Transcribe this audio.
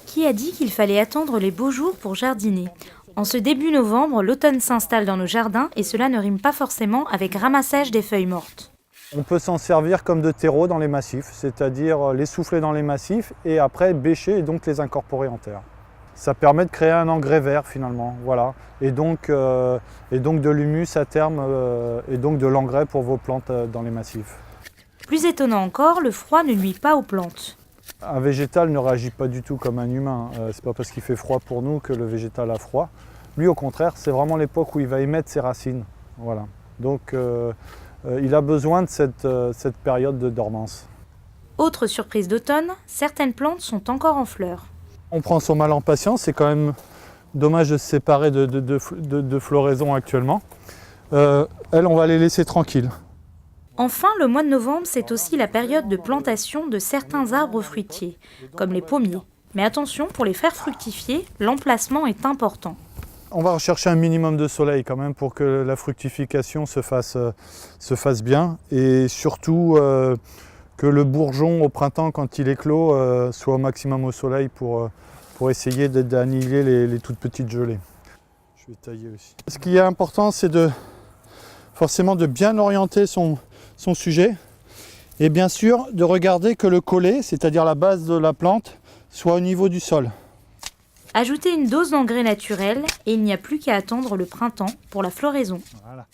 Qui a dit qu'il fallait attendre les beaux jours pour jardiner? En ce début novembre, l'automne s'installe dans nos jardins et cela ne rime pas forcément avec ramassage des feuilles mortes. On peut s'en servir comme de terreau dans les massifs, c'est-à-dire les souffler dans les massifs et après bêcher et donc les incorporer en terre. Ça permet de créer un engrais vert finalement, voilà. Et donc de l'humus à terme et donc de l'engrais pour vos plantes dans les massifs. Plus étonnant encore, le froid ne nuit pas aux plantes. Un végétal ne réagit pas du tout comme un humain. C'est pas parce qu'il fait froid pour nous que le végétal a froid. Lui, au contraire, c'est vraiment l'époque où il va émettre ses racines. Voilà. Donc, il a besoin de cette période de dormance. Autre surprise d'automne, certaines plantes sont encore en fleurs. On prend son mal en patience. C'est quand même dommage de se séparer de floraison actuellement. Elles, on va les laisser tranquilles. Enfin, le mois de novembre, c'est aussi la période de plantation de certains arbres fruitiers, comme les pommiers. Mais attention, pour les faire fructifier, l'emplacement est important. On va rechercher un minimum de soleil quand même pour que la fructification se fasse bien. Et surtout que le bourgeon au printemps, quand il éclot, soit au maximum au soleil pour essayer d'annihiler les toutes petites gelées. Je vais tailler aussi. Ce qui est important, c'est forcément de bien orienter son sujet et bien sûr de regarder que le collet, c'est-à-dire la base de la plante, soit au niveau du sol. Ajoutez une dose d'engrais naturel et il n'y a plus qu'à attendre le printemps pour la floraison. Voilà.